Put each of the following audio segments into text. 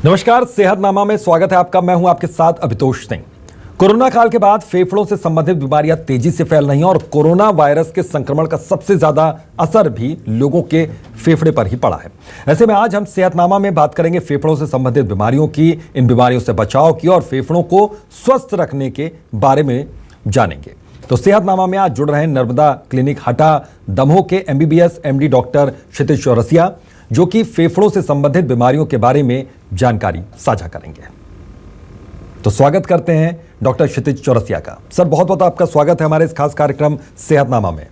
नमस्कार, सेहतनामा में स्वागत है आपका। मैं हूं आपके साथ अभितोष सिंह। कोरोना काल के बाद फेफड़ों से संबंधित बीमारियां तेजी से फैल रही हैं और कोरोना वायरस के संक्रमण का सबसे ज्यादा असर भी लोगों के फेफड़े पर ही पड़ा है। ऐसे में आज हम सेहतनामा में बात करेंगे फेफड़ों से संबंधित बीमारियों की, इन बीमारियों से बचाव की और फेफड़ों को स्वस्थ रखने के बारे में जानेंगे। तो सेहतनामा में आज जुड़ रहे हैं नर्मदा क्लिनिक हटा दमोह के MBBS MD डॉक्टर क्षितिज चौरसिया, जो कि फेफड़ों से संबंधित बीमारियों के बारे में जानकारी साझा करेंगे। तो स्वागत करते हैं डॉक्टर क्षितिज चौरसिया का। सर, बहुत बहुत आपका स्वागत है हमारे इस खास कार्यक्रम सेहतनामा में।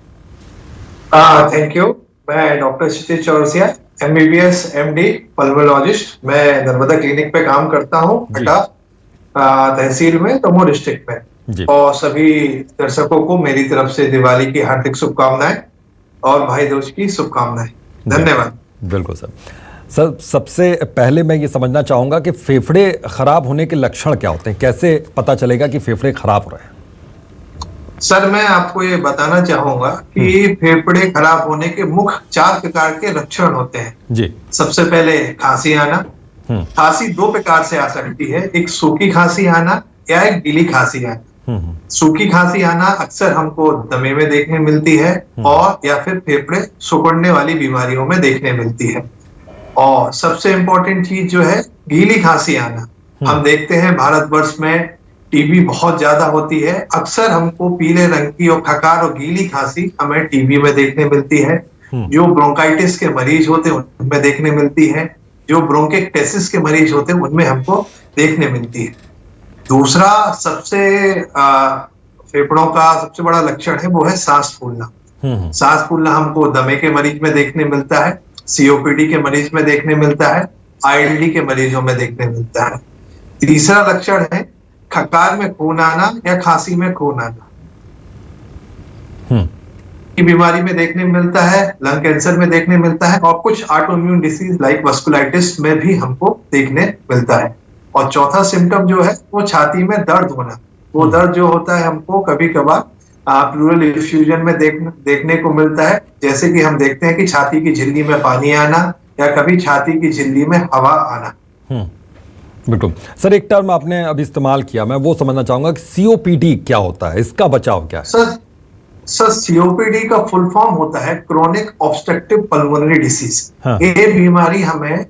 Thank you. मैं डॉक्टर क्षितिज चौरसिया, MBBS MD पल्मोलॉजिस्ट। मैं नर्मदा क्लिनिक पे काम करता हूँ हटा तहसील में, दमोह डिस्ट्रिक्ट में। और सभी दर्शकों को मेरी तरफ से दिवाली की हार्दिक शुभकामनाएं और भाई दूज की शुभकामनाएं। धन्यवाद। बिल्कुल सर, सबसे पहले मैं ये समझना चाहूंगा कि फेफड़े खराब होने के लक्षण क्या होते हैं, कैसे पता चलेगा कि फेफड़े खराब हो रहे हैं? सर, मैं आपको ये बताना चाहूंगा कि फेफड़े खराब होने के मुख्य 4 प्रकार के लक्षण होते हैं जी। सबसे पहले खांसी आना। खांसी 2 प्रकार से आ सकती है, एक सूखी खांसी आना या एक गीली खांसी आना। सूखी खांसी आना अक्सर हमको दमे में देखने मिलती है और या फिर फेफड़े सिकुड़ने वाली बीमारियों में देखने मिलती है। और सबसे इंपॉर्टेंट चीज जो है गीली खांसी आना। हम देखते हैं भारतवर्ष में टीबी बहुत ज्यादा होती है, अक्सर हमको पीले रंग की और खकार और गीली खांसी हमें टीबी में देखने मिलती है। जो ब्रोंकाइटिस के मरीज होते हैं उनमें देखने मिलती है, जो ब्रोंकेक्टेसिस के मरीज होते हैं उनमें हमको देखने मिलती है। दूसरा सबसे फेफड़ों का सबसे बड़ा लक्षण है वो है सांस फूलना। सांस फूलना हमको दमे के मरीज में देखने मिलता है, COPD के मरीज में देखने मिलता है, ILD के मरीजों में देखने मिलता है। तीसरा लक्षण है खकार में खून आना या खांसी में खून आना। की बीमारी में देखने मिलता है, लंग कैंसर में देखने मिलता है और कुछ ऑटोइम्यून डिसीज लाइक वास्कुलाइटिस में भी हमको देखने मिलता है। और चौथा सिम्टम जो है वो छाती में दर्द होना। वो दर्द जो होता है हमको कभी कभार प्लूरल इफ्यूजन में देखने को मिलता है, जैसे कि हम देखते हैं कि छाती की झिल्ली में पानी आना या कभी छाती की झिल्ली में हवा आना। बिल्कुल सर, एक टर्म आपने अभी इस्तेमाल किया, मैं वो समझना चाहूंगा कि COPD क्या होता है, इसका बचाव क्या है? सर COPD का फुल फॉर्म होता है क्रोनिक ऑब्स्ट्रक्टिव पल्मोनरी डिसीज। ये बीमारी हमें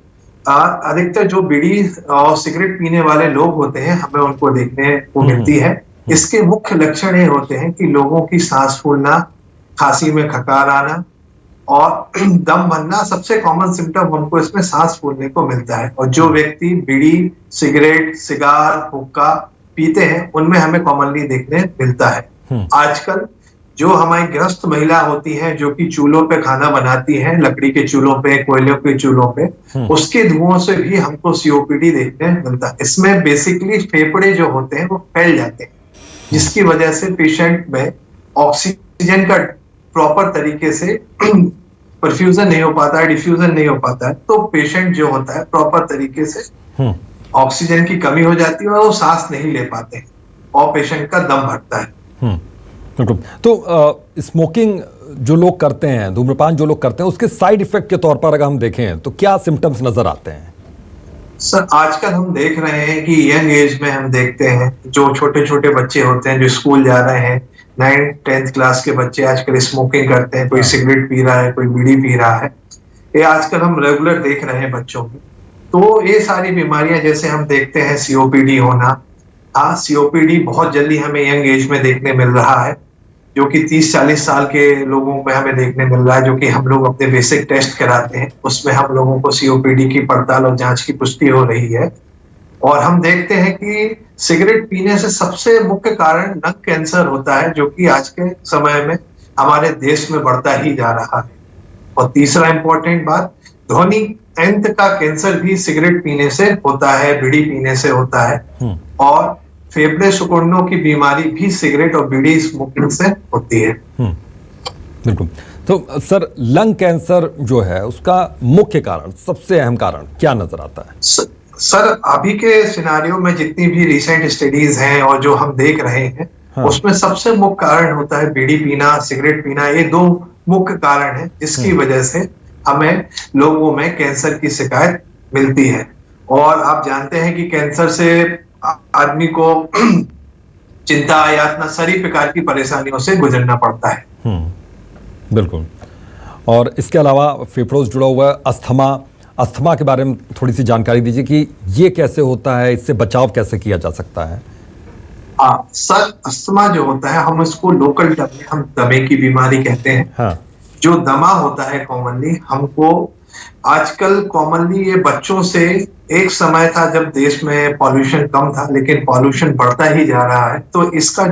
अधिकतर जो बीड़ी और सिगरेट पीने वाले लोग होते हैं हमें उनको देखने को मिलती है। इसके मुख्य लक्षण ये होते हैं कि लोगों की सांस फूलना, खांसी में खकार आना और दम बनना। सबसे कॉमन सिम्टम हमको इसमें सांस फूलने को मिलता है। और जो व्यक्ति बीड़ी, सिगरेट, सिगार, हुक्का पीते हैं उनमें हमें कॉमनली देखने मिलता है। आजकल जो हमारी गृहस्थ महिला होती हैं जो कि चूल्हों पे खाना बनाती हैं, लकड़ी के चूल्हों पे, कोयलों के चूल्हों पे, उसके धुओं से भी हमको COPD देखने मिलता है। इसमें बेसिकली फेफड़े जो होते हैं वो फैल जाते हैं, जिसकी वजह से पेशेंट में ऑक्सीजन का प्रॉपर तरीके से परफ्यूजन नहीं हो पाता है, डिफ्यूजन नहीं हो पाता है। तो पेशेंट जो होता है प्रॉपर तरीके से ऑक्सीजन की कमी हो जाती है और वो सांस नहीं ले पाते हैं और पेशेंट का दम भरता है। तो स्मोकिंग जो लोग करते हैं, धूम्रपान जो लोग करते हैं, उसके साइड इफेक्ट के तौर पर अगर हम देखें तो क्या सिम्टम्स नजर आते हैं? सर, आजकल हम देख रहे हैं कि यंग एज में हम देखते हैं जो छोटे छोटे बच्चे होते हैं जो स्कूल जा रहे हैं, 9th 10th क्लास के बच्चे आजकल स्मोकिंग करते हैं। कोई सिगरेट पी रहा है, कोई बीड़ी पी रहा है। ये आजकल हम रेगुलर देख रहे हैं बच्चों में। तो ये सारी बीमारियां जैसे हम देखते हैं COPD होना, COPD बहुत जल्दी हमें यंग एज में देखने मिल रहा है, जो कि 30-40 साल के लोगों में हमें देखने मिल रहा है। जो कि हम लोग अपने बेसिक टेस्ट कराते हैं, उसमें हम लोगों को COPD की पड़ताल और जांच की पुष्टि हो रही है। और हम देखते हैं कि सिगरेट पीने से सबसे मुख्य कारण लंग कैंसर होता है, जो कि आज के समय में हमारे देश में बढ़ता ही जा रहा है। और तीसरा इंपॉर्टेंट बात, ध्वनि तंत्र का कैंसर भी सिगरेट पीने से होता है, बीड़ी पीने से होता है। और फेफड़े सिकुड़नों की बीमारी भी सिगरेट और बीड़ी स्मोकिंग से होती है। बिल्कुल। तो सर, लंग कैंसर जो है उसका मुख्य कारण, सबसे अहम कारण क्या नजर आता है? सर, अभी के सिनारियो में जितनी भी रिसेंट स्टडीज हैं और जो हम देख रहे हैं, उसमें सबसे मुख्य कारण होता है बीड़ी पीना, सिगरेट पीना। ये 2 मुख्य कारण है जिसकी वजह से हमें लोगों में कैंसर की शिकायत मिलती है। और आप जानते हैं कि कैंसर से आदमी को चिंता, यातना, सारी प्रकार की परेशानियों से गुजरना पड़ता है। बिल्कुल। और इसके अलावा फेफड़ों से जुड़ा हुआ अस्थमा के बारे में थोड़ी सी जानकारी दीजिए कि ये कैसे होता है, इससे बचाव कैसे किया जा सकता है? सर, अस्थमा जो होता है हम इसको लोकल टर्म में हम दमे की बीमारी कहते हैं। हाँ। जो दमा होता है कॉमनली हमको आजकल कॉमनली ये बच्चों से, एक समय था जब देश में पॉल्यूशन कम था लेकिन पॉल्यूशन बढ़ता ही जा रहा है, तो इसका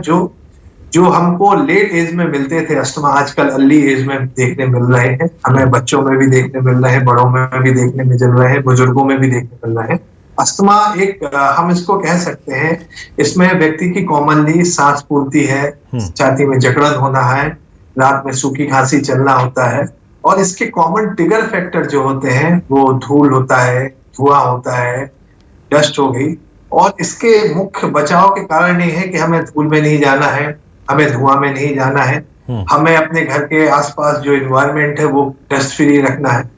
जो हमको लेट एज में मिलते थे अस्थमा, आजकल अर्ली एज में देखने मिल रहे हैं। हमें बच्चों में भी देखने मिल रहे हैं, बड़ों में भी देखने मिल रहे हैं, बुजुर्गों में भी देखने मिल रहे हैं। अस्थमा एक हम इसको कह सकते हैं, इसमें व्यक्ति की कॉमनली सांस फूलती है, छाती में जकड़न होना है, रात में सूखी खांसी चलना होता है, और इसके कॉमन ट्रिगर फैक्टर जो होते हैं वो धूल होता है, धुआं होता है, डस्ट हो गई। और इसके मुख्य बचाव के कारण ये है कि हमें धूल में नहीं जाना है, हमें धुआं में नहीं जाना है, हमें अपने घर के आसपास जो एनवायरनमेंट है वो डस्ट फ्री रखना है।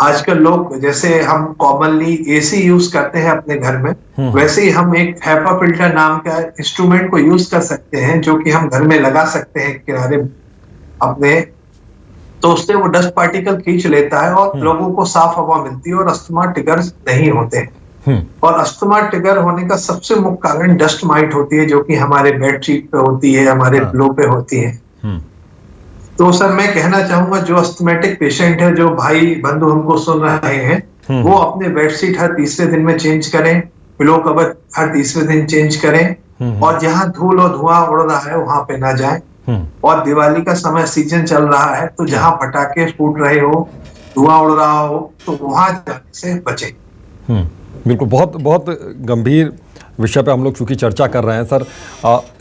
आजकल लोग, जैसे हम कॉमनली एसी यूज करते हैं अपने घर में, वैसे ही हम एक हैपा फिल्टर नाम का इंस्ट्रूमेंट को यूज कर सकते हैं, जो कि हम घर में लगा सकते हैं किनारे अपने, तो उससे वो डस्ट पार्टिकल खींच लेता है और लोगों को साफ हवा मिलती है और अस्थमा ट्रिगर नहीं होते हैं। और अस्थमा ट्रिगर होने का सबसे मुख्य कारण डस्ट माइट होती है, जो कि हमारे बेडशीट पे होती है, हमारे पिलो पे होती है। तो सर मैं कहना चाहूंगा, जो अस्थमेटिक पेशेंट है, जो भाई बंधु हमको सुन रहे हैं, वो अपने बेडशीट हर तीसरे दिन में चेंज करें, पिलो कवर हर तीसरे दिन चेंज करें, और जहां धूल और धुआं उड़ रहा है वहां पे ना जाए। और दिवाली का समय सीजन चल रहा है, तो जहां पटाखे फूट रहे हो, धुआं उड़ रहा हो, तो वहां जाने से बचें। बिल्कुल, बहुत बहुत गंभीर विषय पे हम लोग चूंकि चर्चा कर रहे हैं सर।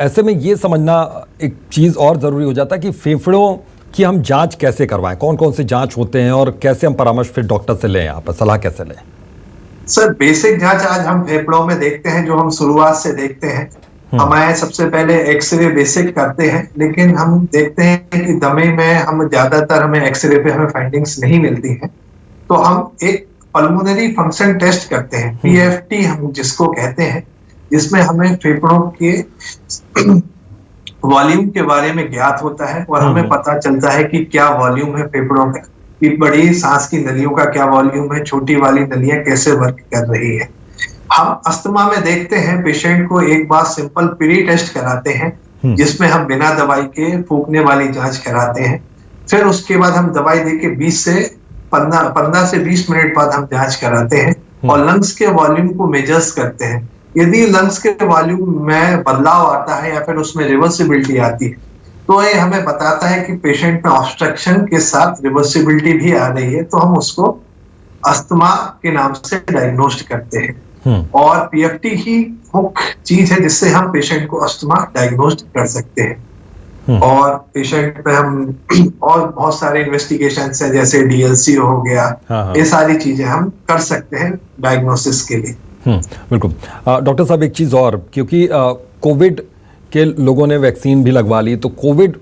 ऐसे में ये समझना एक चीज़ और ज़रूरी हो जाता है कि फेफड़ों की हम जांच कैसे करवाएं, कौन कौन से जांच होते हैं और कैसे हम परामर्श फिर डॉक्टर से लें, आप सलाह कैसे लें? सर बेसिक जांच आज हम फेफड़ों में देखते हैं, जो हम शुरुआत से देखते हैं। हमें सबसे पहले एक्सरे बेसिक करते हैं, लेकिन हम देखते हैं कि दमे में हम ज्यादातर हमें एक्सरे पे हमें फाइंडिंग्स नहीं मिलती हैं, तो हम एक पल्मोनरी फंक्शन टेस्ट करते हैं, पीएफटी हम जिसको कहते हैं, जिसमें हमें फेफड़ों के वॉल्यूम के बारे में ज्ञात होता है और हमें पता चलता है कि क्या वॉल्यूम है फेफड़ों का, कि बड़ी सांस की नलियों का क्या वॉल्यूम है, छोटी वाली नलियां कैसे वर्क कर रही है। हम अस्थमा में देखते हैं पेशेंट को एक बार सिंपल प्री टेस्ट कराते हैं, जिसमें हम बिना दवाई के फूकने वाली जांच कराते हैं। फिर उसके बाद हम दवाई देके 15 से 20 मिनट बाद हम जांच कराते हैं और लंग्स के वॉल्यूम को मेजर्स करते हैं। यदि लंग्स के वॉल्यूम में बदलाव आता है या फिर उसमें रिवर्सिबिलिटी आती है, तो ये हमें बताता है कि पेशेंट में ऑब्स्ट्रक्शन के साथ रिवर्सिबिलिटी भी आ रही है, तो हम उसको अस्थमा के नाम से डायग्नोस्ट करते हैं। और पीएफटी ही मुख्य चीज है जिससे हम पेशेंट को अस्थमा डायग्नोस्ट कर सकते हैं। और पेशेंट पे हम और बहुत सारे इन्वेस्टिगेशंस हैं, जैसे डीएलसी हो गया, ये सारी चीजें हम कर सकते हैं डायग्नोसिस के लिए। बिल्कुल। डॉक्टर साहब एक चीज़ और, क्योंकि कोविड के लोगों ने वैक्सीन भी लगवा ली, तो कोविड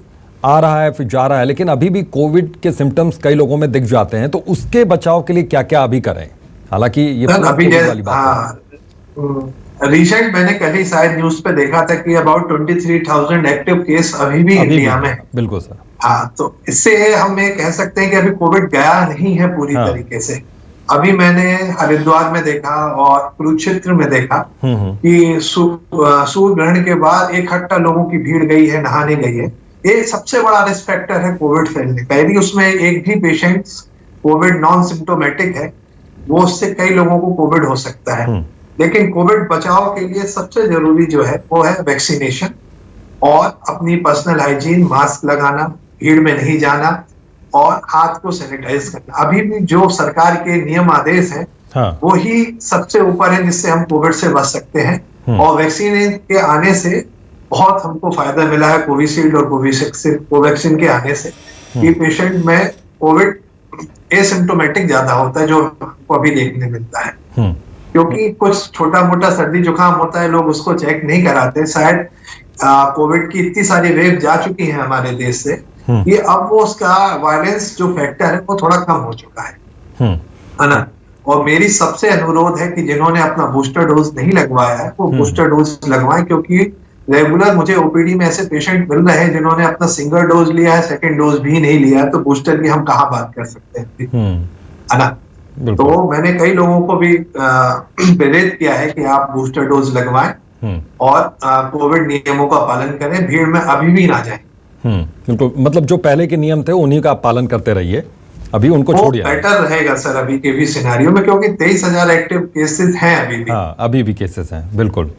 आ रहा है फिर जा रहा है, लेकिन अभी भी कोविड के सिम्टम्स कई लोगों में दिख जाते हैं, तो उसके बचाव के लिए क्या क्या अभी करें? हालांकि ये अभी वाली बात है। रिसेंट मैंने कल ही शायद न्यूज पे देखा था कि अबाउट 23,000 एक्टिव केस अभी भी इंडिया में। बिल्कुल सर। हाँ, तो इससे हम ये कह सकते हैं कि अभी कोविड गया नहीं है पूरी तरीके से। अभी मैंने हरिद्वार में देखा और कुरुक्षेत्र में देखा कि सूर्य ग्रहण के बाद इकट्ठा लोगों की भीड़ गई है, नहाने गई है। ये सबसे बड़ा रिस्क फैक्टर है कोविड फैलने का। यदि उसमें एक भी पेशेंट कोविड नॉन सिम्टोमेटिक है, वो उससे कई लोगों को कोविड हो सकता है। लेकिन कोविड बचाव के लिए सबसे जरूरी जो है वो है वैक्सीनेशन और अपनी पर्सनल हाइजीन, मास्क लगाना, भीड़ में नहीं जाना और हाथ को सैनिटाइज करना। अभी भी जो सरकार के नियम आदेश हैं, वो ही सबसे ऊपर है जिससे हम कोविड से बच सकते हैं। और वैक्सीन के आने से बहुत हमको फायदा मिला है, कोविशील्ड और कोवैक्सीन के आने से, कि पेशेंट में कोविड एसिम्टोमेटिक ज्यादा होता है, जो हमको अभी देखने मिलता है। क्योंकि कुछ छोटा मोटा सर्दी जुकाम होता है, लोग उसको चेक नहीं कराते। शायद कोविड की इतनी सारी वेव जा चुकी है हमारे देश से कि अब वो उसका वायलेंस जो फैक्टर है वो थोड़ा कम हो चुका है ना। और मेरी सबसे अनुरोध है कि जिन्होंने अपना बूस्टर डोज नहीं लगवाया है वो बूस्टर डोज लगवाएं, क्योंकि रेगुलर मुझे ओपीडी में ऐसे पेशेंट मिल रहे हैं जिन्होंने अपना सिंगल डोज लिया है, सेकंड डोज भी नहीं लिया है, तो बूस्टर की हम कहाँ बात कर सकते हैं, है ना। तो मैंने कई लोगों को भी प्रेरित किया है कि आप बूस्टर डोज लगवाएं और कोविड नियमों का पालन करें, भीड़ में अभी भी ना जाएं। बिल्कुल, मतलब जो पहले के नियम थे उन्हीं का पालन करते रहिए, अभी उनको छोड़िए। बेटर रहेगा सर अभी के भी सिनेरियो में, क्योंकि 23,000 एक्टिव केसेस हैं अभी भी। हाँ, अभी भी केसेस हैं, बिल्कुल।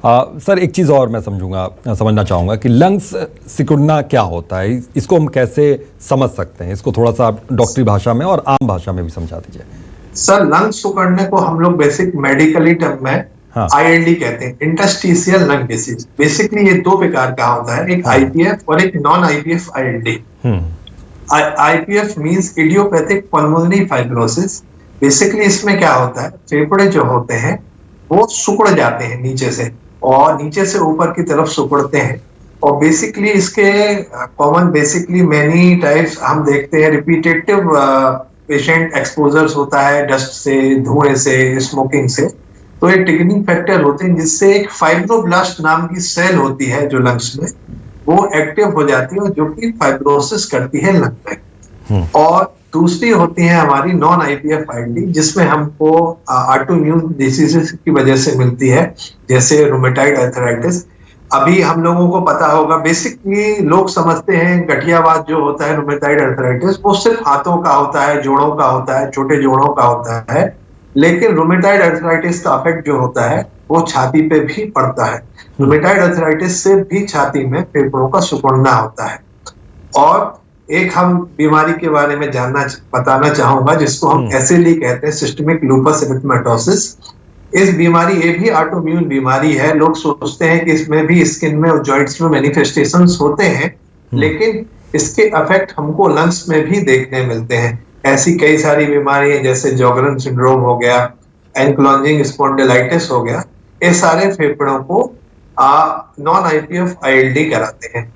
सर एक चीज़ और मैं समझना चाहूँगा कि लंग्स सिकुड़ना क्या होता है, इसको हम कैसे समझ सकते हैं, इसको थोड़ा सा आप डॉक्टरी भाषा में और आम भाषा में भी समझा दीजिए। सर लंग्स सिकुड़ने को हम लोग बेसिक मेडिकली टर्म में ILD कहते हैं, इंटरस्टिशियल लंग डिसीज। बेसिकली ये दो प्रकार का होता है, एक IPF और एक non IPF ILD। IPF means idiopathic pulmonary fibrosis. Basically इसमें क्या होता है, फेफड़े जो होते हैं वो सिकुड़ जाते हैं नीचे से, और नीचे से ऊपर की तरफ सिकुड़ते हैं। और बेसिकली इसके कॉमन बेसिकली मैनी टाइप्स हम देखते हैं। रिपीटेटिव पेशेंट एक्सपोजर्स होता है, डस्ट से, धुएं से, स्मोकिंग से। तो एक टिगनिंग फैक्टर होते हैं जिससे एक फाइब्रोब्लास्ट नाम की सेल होती है जो लंग्स में, वो एक्टिव हो जाती है जो कि फाइब्रोसिस करती है लंग में। और दूसरी होती है हमारी नॉन IPF ILD, जिसमें हमको ऑटोइम्यून डिसीजेस की वजह से मिलती है, जैसे रूमेटाइड आर्थराइटिस। अभी हम लोगों को पता होगा, बेसिकली लोग समझते हैं गठियावाद जो होता है रूमेटाइड आर्थराइटिस वो सिर्फ हाथों का होता है, जोड़ों का होता है, छोटे जोड़ों का होता है। लेकिन रूमेटाइड आर्थराइटिस का इफेक्ट जो होता है वो छाती पे भी पड़ता है। रूमेटाइड आर्थराइटिस से भी छाती में फेफड़ों का सिकुड़ना होता है। और एक हम बीमारी के बारे में बताना चाहूंगा जिसको हम SLE कहते हैं, सिस्टमिक लूपस एरिथेमेटोसिस। इस बीमारी ये भी ऑटोइम्यून बीमारी है। लोग सोचते हैं कि इसमें भी स्किन में और जॉइंट्स में मैनिफेस्टेशंस होते हैं, लेकिन इसके इफेक्ट हमको लंग्स में भी देखने मिलते हैं। ऐसी कई सारी बीमारियां जैसे जॉगरन सिंड्रोम हो गया, एंक्लोजिंग स्पॉन्डिलाइटिस हो गया, ये सारे फेफड़ों को नॉन IPF ILD कराते हैं।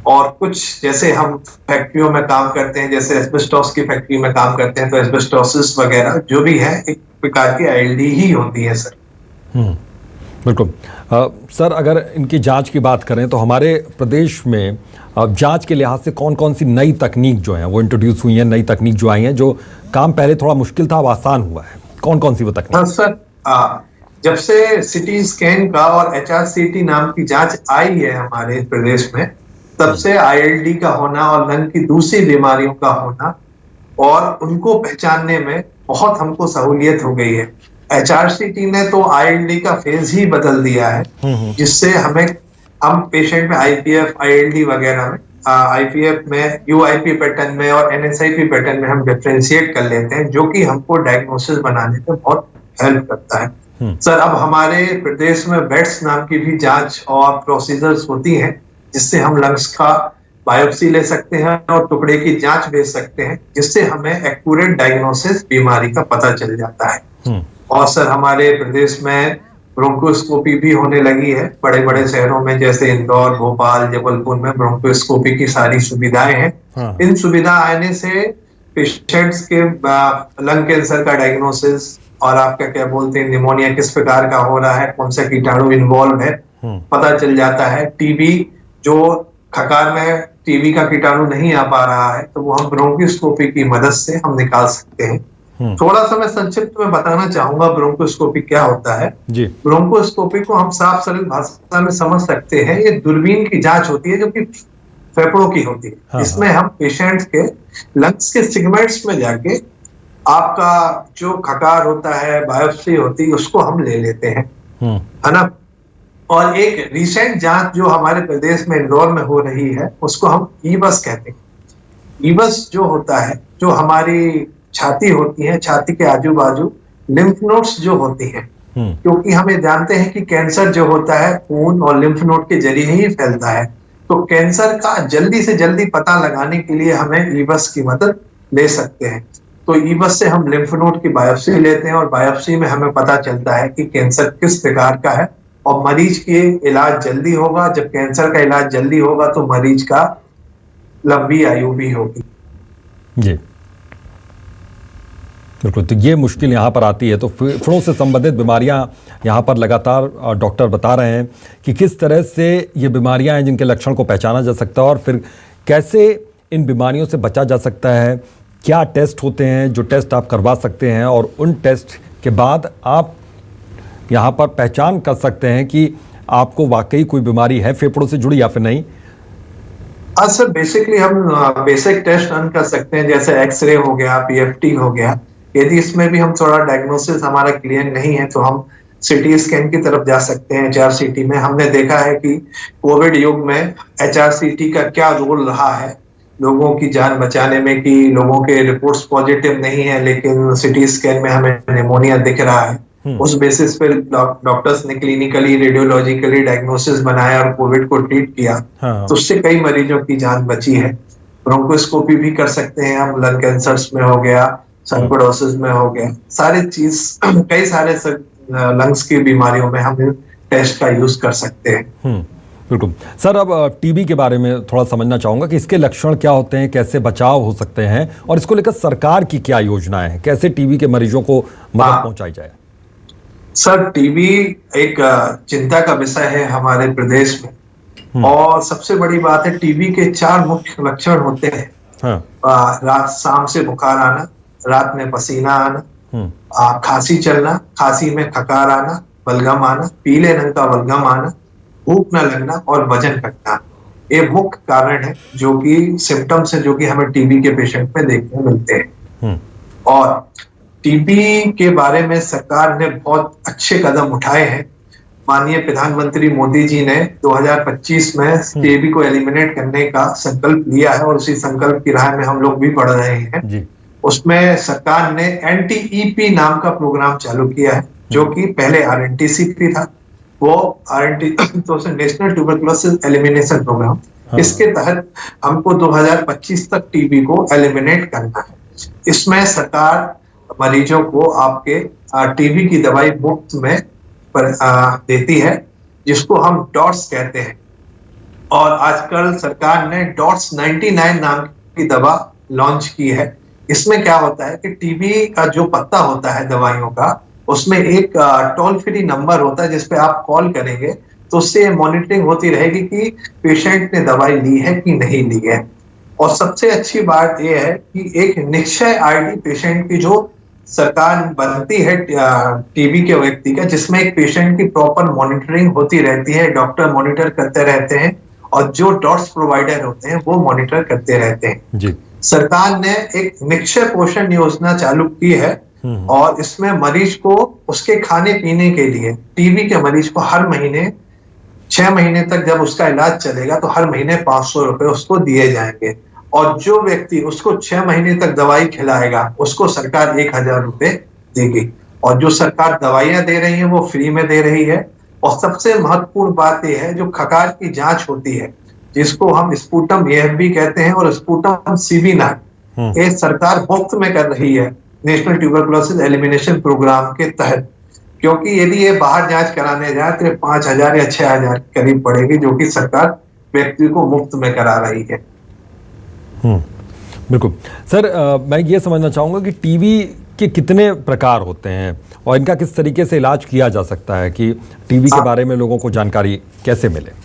और कुछ जैसे हम फैक्ट्रियों में काम करते हैं, जैसे एस्बेस्टोस की फैक्ट्री में काम करते हैं, तो एस्बेस्टोसिस वगैरह जो भी है एक प्रकार की ILD ही होती है सर। बिल्कुल। सर अगर इनकी जांच की बात करें तो हमारे प्रदेश में जांच के लिहाज से कौन कौन सी नई तकनीक जो है वो इंट्रोड्यूस हुई है, नई तकनीक जो आई है, जो काम पहले थोड़ा मुश्किल था अब आसान हुआ है, कौन कौन सी वो तकनीक? हाँ सर, जब से CT स्कैन का और HRCT नाम की जांच आई है हमारे प्रदेश में, तब से ILD का होना और लंग की दूसरी बीमारियों का होना और उनको पहचानने में बहुत हमको सहूलियत हो गई है। HRCT ने तो ILD का फेज ही बदल दिया है, जिससे हम पेशेंट में IPF ILD वगैरह में IPF में UIP पैटर्न में और NSIP पैटर्न में हम डिफरेंशिएट कर लेते हैं, जो कि हमको डायग्नोसिस बनाने में बहुत हेल्प करता है। सर अब हमारे प्रदेश में बेट्स नाम की भी जांच और प्रोसीजर्स होती हैं, जिससे हम लंग्स का बायोप्सी ले सकते हैं और टुकड़े की जांच भेज सकते हैं, जिससे हमें एक्यूरेट डायग्नोसिस बीमारी का पता चल जाता है। और सर हमारे प्रदेश में ब्रोंकोस्कोपी भी होने लगी है, बड़े बड़े शहरों में जैसे इंदौर, भोपाल, जबलपुर में ब्रोंकोस्कोपी की सारी सुविधाएं हैं। इन सुविधा आने से पेशेंट्स के लंग कैंसर का डायग्नोसिस और आपका क्या बोलते हैं निमोनिया किस प्रकार का हो रहा है, कौन सा कीटाणु इन्वॉल्व है, पता चल जाता है। टीबी जो खकार में टीबी का कीटाणु नहीं आ पा रहा है, तो वो हम ब्रोंकोस्कोपी की मदद से हम निकाल सकते हैं। थोड़ा सा मैं संक्षिप्त में बताना चाहूंगा ब्रोंकोस्कोपी क्या होता है। ब्रोंकोस्कोपी को हम साफ सरल भाषा में समझ सकते हैं, ये दूरबीन की जांच होती है जो कि फेफड़ों की होती है। इसमें हम पेशेंट्स के लंग्स के सेगमेंट्स में जाके आपका जो खकार होता है, बायोप्सी होती है, उसको हम ले लेते हैं, है ना। और एक रिसेंट जांच जो हमारे प्रदेश में इंदौर में हो रही है, उसको हम ईबस कहते हैं। ईबस जो होता है, जो हमारी छाती होती है, छाती के आजू बाजू लिम्फ नोड्स जो होती हैं, क्योंकि हमें जानते हैं कि कैंसर जो होता है खून और लिम्फ नोड के जरिए ही फैलता है, तो कैंसर का जल्दी से जल्दी पता लगाने के लिए हमें ईबस की मदद ले सकते हैं। तो ईबस से हम लिम्फ नोड की बायोप्सी लेते हैं और बायोप्सी में हमें पता चलता है कि कैंसर किस प्रकार का है और मरीज के इलाज जल्दी होगा। जब कैंसर का इलाज जल्दी होगा तो मरीज का लंबी आयु भी होगी। जी, बिल्कुल, तो ये मुश्किल यहाँ पर आती है। तो फेफड़ों से संबंधित बीमारियाँ यहाँ पर लगातार डॉक्टर बता रहे हैं कि किस तरह से ये बीमारियाँ हैं जिनके लक्षण को पहचाना जा सकता है और फिर कैसे इन बीमारियों से बचा जा सकता है। क्या टेस्ट होते हैं जो टेस्ट आप करवा सकते हैं और उन टेस्ट के बाद आप यहाँ पर पहचान कर सकते हैं कि आपको वाकई कोई बीमारी है फेफड़ों से जुड़ी या फिर नहीं। सर बेसिकली हम बेसिक टेस्ट रन कर सकते हैं, जैसे एक्सरे हो गया, पीएफटी हो गया। यदि इसमें भी हम थोड़ा डायग्नोसिस हमारा क्लियर नहीं है तो हम सिटी स्कैन की तरफ जा सकते हैं। एचआरसीटी में हमने देखा है कि कोविड युग में एचआरसीटी का क्या रोल रहा है लोगों की जान बचाने में, कि लोगों के रिपोर्ट्स पॉजिटिव नहीं है लेकिन सिटी स्कैन में हमें निमोनिया दिख रहा है। उस बेसिस पर डॉक्टर्स ने क्लिनिकली रेडियोलॉजिकली डायग्नोसिस बनाया और कोविड को ट्रीट किया। तो उससे कई मरीजों की जान बची है। ब्रोंकोस्कोपी भी कर सकते हैं हम, लंग कैंसर्स में हो गया, सर्कोइडोसिस में हो गया, सारे चीज कई सारे लंग्स की बीमारियों में हम टेस्ट का यूज कर सकते हैं। बिल्कुल सर, अब टीबी के बारे में थोड़ा समझना चाहूंगा कि इसके लक्षण क्या होते हैं, कैसे बचाव हो सकते हैं और इसको लेकर सरकार की क्या योजनाएं हैं, कैसे टीबी के मरीजों को मदद पहुंचाई जाए। सर टीबी एक चिंता का विषय है हमारे प्रदेश में और सबसे बड़ी बात है टीबी के 4 मुख्य लक्षण होते हैं। रात शाम से बुखार आना, रात में पसीना आना, खांसी चलना, खांसी में खकार आना, बलगम आना, पीले रंग का बलगम आना, भूख न लगना और वजन घटना। ये मुख्य कारण है जो कि सिम्टम्स है जो कि हमें टीबी के पेशेंट में देखने मिलते हैं। और टीबी के बारे में सरकार ने बहुत अच्छे कदम उठाए हैं। माननीय प्रधानमंत्री मोदी जी ने 2025 में टीबी को एलिमिनेट करने का संकल्प लिया है और उसी संकल्प की राह में हम लोग भी बढ़ रहे हैं। उसमें सरकार ने NTEP नाम का प्रोग्राम चालू किया है जो कि पहले RNTCP था। वो तो नेशनल ट्यूबरकुलोसिस एलिमिनेशन प्रोग्राम, इसके तहत हमको 2025 तक टीबी को एलिमिनेट करना है। इसमें सरकार मरीजों को आपके टीबी की दवाई मुफ्त में देती है जिसको हम डॉट्स कहते हैं। और आजकल सरकार ने डॉट्स 99 नाम की दवा लॉन्च की है। इसमें क्या होता है कि टीबी का जो पत्ता होता है दवाइयों का, उसमें एक टोल फ्री नंबर होता है जिसपे आप कॉल करेंगे तो उससे मॉनिटरिंग होती रहेगी कि पेशेंट ने दवाई ली है कि नहीं ली है। और सबसे अच्छी बात यह है कि एक निश्चय आईडी पेशेंट की जो सरकार बनती है टीबी के व्यक्ति का, जिसमें एक पेशेंट की प्रॉपर मॉनिटरिंग होती रहती है, डॉक्टर मॉनिटर करते रहते हैं और जो डॉट्स प्रोवाइडर होते हैं वो मॉनिटर करते रहते हैं जी। सरकार ने एक निश्चय पोषण योजना चालू की है और इसमें मरीज को उसके खाने पीने के लिए, टीबी के मरीज को हर महीने 6 महीने तक जब उसका इलाज चलेगा तो हर महीने 500 रुपए उसको दिए जाएंगे। और जो व्यक्ति उसको 6 महीने तक दवाई खिलाएगा उसको सरकार 1000 रुपए देगी। और जो सरकार दवाइयां दे रही है वो फ्री में दे रही है। और सबसे महत्वपूर्ण बात यह है जो खकार की जांच होती है जिसको हम स्पुटम AFB कहते हैं और स्पुटम CB नाट, ये सरकार मुफ्त में कर रही है नेशनल ट्यूबरकुलोसिस एलिमिनेशन प्रोग्राम के तहत। क्योंकि यदि ये बाहर जांच कराने जाए तो 5000 या 6000 करीब पड़ेगी जो कि सरकार व्यक्ति को मुफ्त में करा रही है। बिल्कुल सर, मैं ये समझना चाहूँगा कि टीबी के कितने प्रकार होते हैं और इनका किस तरीके से इलाज किया जा सकता है कि टीबी के बारे में लोगों को जानकारी कैसे मिले।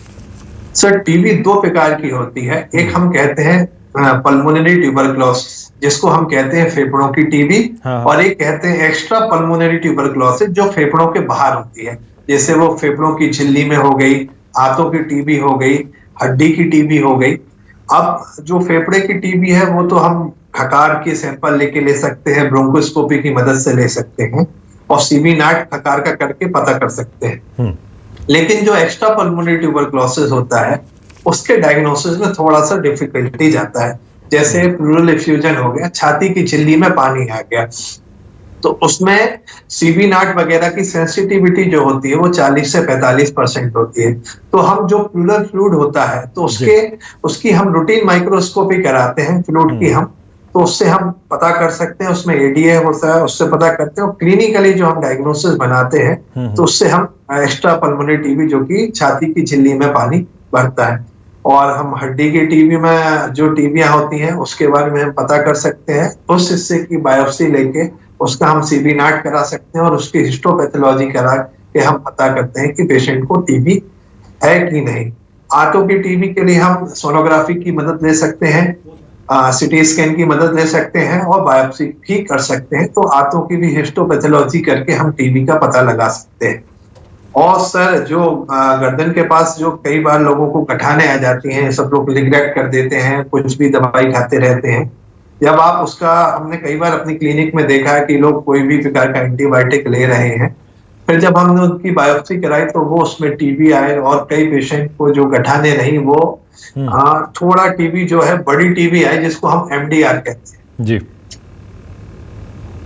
सर टीबी 2 प्रकार की होती है। एक हम कहते हैं पल्मोनरी ट्यूबरकुलोसिस जिसको हम कहते हैं फेफड़ों की टीबी, और एक कहते हैं एक्स्ट्रा पल्मोनरी ट्यूबरकुलोसिस जो फेफड़ों के बाहर होती है। जैसे वो फेफड़ों की झिल्ली में हो गई, आंतों की टीबी हो गई, हड्डी की टीबी हो गई। अब जो फेफड़े की टीबी है वो तो हम खकार की सैंपल लेके ले सकते हैं, ब्रोंकोस्कोपी की मदद से ले सकते हैं और CB नाट खकार का करके पता कर सकते हैं। लेकिन जो एक्स्ट्रा पल्मोनरी ट्यूबरकुलोसिस होता है उसके डायग्नोसिस में थोड़ा सा डिफिकल्टी जाता है। जैसे प्लूरल एफ्यूजन हो गया, छाती की झिल्ली में पानी आ गया, तो उसमें CB नाट वगैरह की सेंसिटिविटी जो होती है वो 40 से 45% होती है। तो हम जो प्लूरल फ्लूइड होता है तो उसकी हम रूटीन माइक्रोस्कोपी कराते हैं फ्लूइड की, हम तो उससे हम पता कर सकते हैं उसमें ADA होता है, उससे पता करते हैं। और क्लिनिकली जो हम डायग्नोसिस बनाते हैं तो उससे हम एक्स्ट्रा पल्मोनरी टीबी जो कि छाती की झिल्ली में पानी भरता है, और हम हड्डी की टीबी में जो टीबियां होती हैं उसके बारे में हम पता कर सकते हैं। उस हिस्से की बायोप्सी लेके उसका हम सीबी नाट करा सकते हैं और उसकी हिस्टोपैथोलॉजी करा के हम पता करते हैं कि पेशेंट को टीबी है कि नहीं। आंतों की टीबी के लिए हम सोनोग्राफी की मदद ले सकते हैं, सिटी स्कैन की मदद ले सकते हैं और बायोप्सी भी कर सकते हैं। तो आंतों की भी हिस्टोपैथोलॉजी करके हम टीबी का पता लगा सकते हैं। और सर जो गर्दन के पास जो कई बार लोगों को गठाने आ जाती हैं, सब लोग निग्लेक्ट कर देते हैं, कुछ भी दवाई खाते रहते हैं। जब आप उसका, हमने कई बार अपनी क्लिनिक में देखा है कि लोग कोई भी प्रकार का एंटीबायोटिक ले रहे हैं, फिर जब हमने उनकी बायोप्सी कराई तो वो उसमें टीबी आए और कई पेशेंट को जो गठाने नहीं वो थोड़ा टीबी जो है बड़ी टीबी आई जिसको हम एमडीआर कहते हैं। जी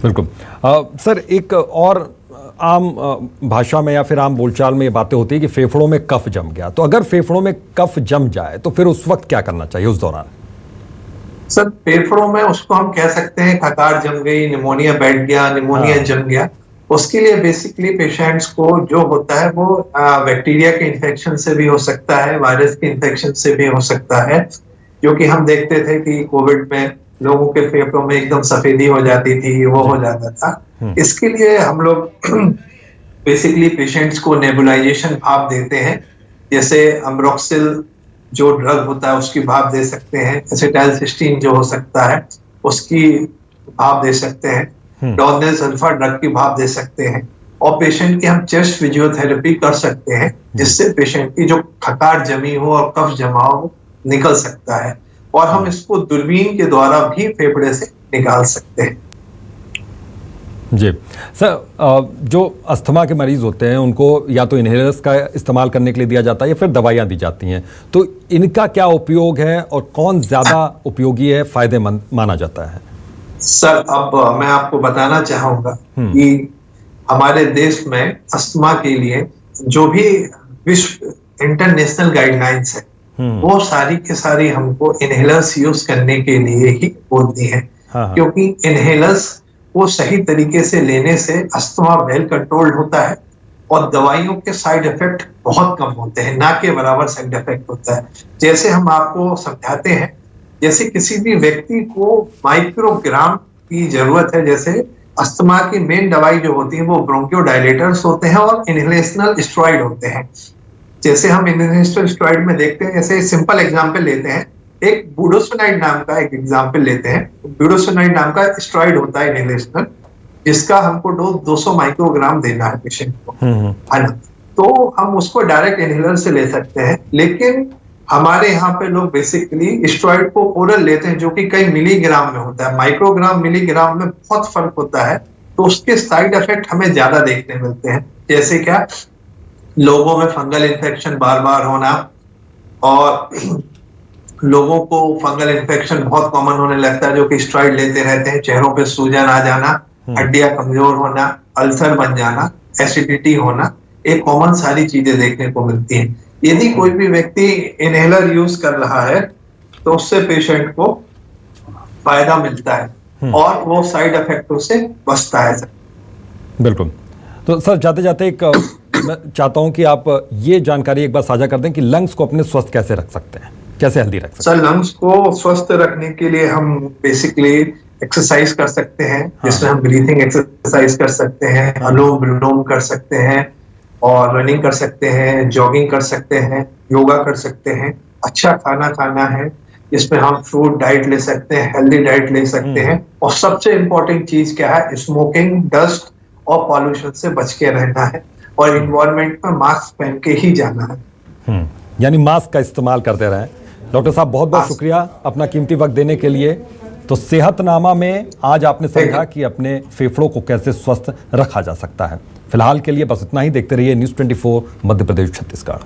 बिल्कुल। सर एक और आम भाषा में या फिर आम बोलचाल में ये बातें होती है कि फेफड़ों में कफ जम गया, तो अगर फेफड़ों में कफ जम जाए तो फिर उस वक्त क्या करना चाहिए उस दौरान? सर फेफड़ों में उसको हम कह सकते हैं खकार जम गई, निमोनिया बैठ गया, निमोनिया जम गया। उसके लिए बेसिकली पेशेंट्स को जो होता है वो बैक्टीरिया के इन्फेक्शन से भी हो सकता है, वायरस के इन्फेक्शन से भी हो सकता है, जो कि हम देखते थे कि कोविड में लोगों के फेफड़ों में एकदम सफेदी हो जाती थी, वो हो जाता था। इसके लिए हम लोग बेसिकली पेशेंट्स को नेबुलाइजेशन भाप देते हैं, जैसे अम्ब्रोक्सिल जो ड्रग होता है उसकी भाप दे सकते हैं, एसिटाइलसिस्टीन जो हो सकता है उसकी भाप दे सकते हैं, डोर्नियल सल्फा ड्रग की भाप दे सकते हैं और पेशेंट की हम चेस्ट फिजियोथेरेपी कर सकते हैं, जिससे पेशेंट की जो खकार जमी हो और कफ जमा हो निकल सकता है। और हम इसको दूरबीन के द्वारा भी फेफड़े से निकाल सकते हैं। जी सर, जो अस्थमा के मरीज होते हैं उनको या तो इनहेलर्स का इस्तेमाल करने के लिए दिया जाता है या फिर दवाइयाँ दी जाती हैं, तो इनका क्या उपयोग है और कौन ज़्यादा उपयोगी है, फायदेमंद माना जाता है? सर अब मैं आपको बताना चाहूँगा कि हमारे देश में अस्थमा के लिए जो भी विश्व इंटरनेशनल गाइडलाइंस है वो सारी के सारी हमको इनहेलर्स यूज करने के लिए ही बोलती है, क्योंकि इनहेलर्स वो सही तरीके से लेने से अस्थमा वेल कंट्रोल्ड होता है और दवाइयों के साइड इफेक्ट बहुत कम होते हैं, ना के बराबर साइड इफेक्ट होता है। जैसे हम आपको समझाते हैं, जैसे किसी भी व्यक्ति को माइक्रोग्राम की जरूरत है, जैसे अस्थमा की मेन दवाई जो होती है वो ब्रोंकियोडायलेटर्स होते हैं और इनहेलेशनल स्टेरॉइड होते हैं। जैसे हम इनहेलेशनल स्टेरॉइड में देखते हैं, जैसे सिंपल एग्जांपल लेते हैं, एक बुडोसिनाइड नाम का एक एग्जांपल लेते हैं। बुडोसिनाइड नाम का स्टेरॉइड होता है इनहेलेशनल, जिसका हमको डोज 200 माइक्रोग्राम देना है पेशेंट को, है ना। तो हम उसको डायरेक्ट इनहेलर से ले सकते हैं, लेकिन हमारे यहाँ पे लोग बेसिकली स्टेरॉइड को ओरल लेते हैं, जो कि कई मिलीग्राम में होता है। माइक्रोग्राम मिलीग्राम में बहुत फर्क होता है, तो उसके साइड इफेक्ट हमें ज्यादा देखने मिलते हैं। जैसे क्या, लोगों में फंगल इन्फेक्शन बार बार होना, और लोगों को फंगल इन्फेक्शन बहुत कॉमन होने लगता है जो कि स्टेरॉइड लेते रहते हैं, चेहरों पे सूजन आ जाना, हड्डियां कमजोर होना, अल्सर बन जाना, एसिडिटी होना, एक कॉमन सारी चीजें देखने को मिलती हैं। यदि कोई भी व्यक्ति इनहेलर यूज कर रहा है तो उससे पेशेंट को फायदा मिलता है और वो साइड इफेक्टों से बचता है। बिल्कुल। तो सर जाते जाते एक मैं चाहता हूं कि आप ये जानकारी एक बार साझा कर दें कि लंग्स को अपने स्वस्थ कैसे रख सकते हैं, कैसे हेल्दी रख सकते हैं? सर लंग्स को स्वस्थ रखने के लिए हम बेसिकली एक्सरसाइज कर सकते हैं, जिसमें हम ब्रीथिंग एक्सरसाइज कर सकते हैं, अनुलोम विलोम कर सकते हैं और रनिंग कर सकते हैं, जॉगिंग कर सकते हैं, योगा कर सकते हैं। अच्छा खाना खाना है जिसमें हम फ्रूट डाइट ले सकते हैं, हेल्दी डाइट ले सकते हैं, और सबसे इम्पोर्टेंट चीज क्या है, स्मोकिंग, डस्ट और पॉल्यूशन से बच के रहना है और इन्वायरमेंट में मास्क पहन के ही जाना है। यानी मास्क का इस्तेमाल करते रहें। डॉक्टर साहब बहुत बहुत शुक्रिया अपना कीमती वक्त देने के लिए। तो सेहतनामा में आज आपने समझा कि अपने फेफड़ों को कैसे स्वस्थ रखा जा सकता है। फिलहाल के लिए बस इतना ही। देखते रहिए न्यूज़ 24 मध्य प्रदेश छत्तीसगढ़।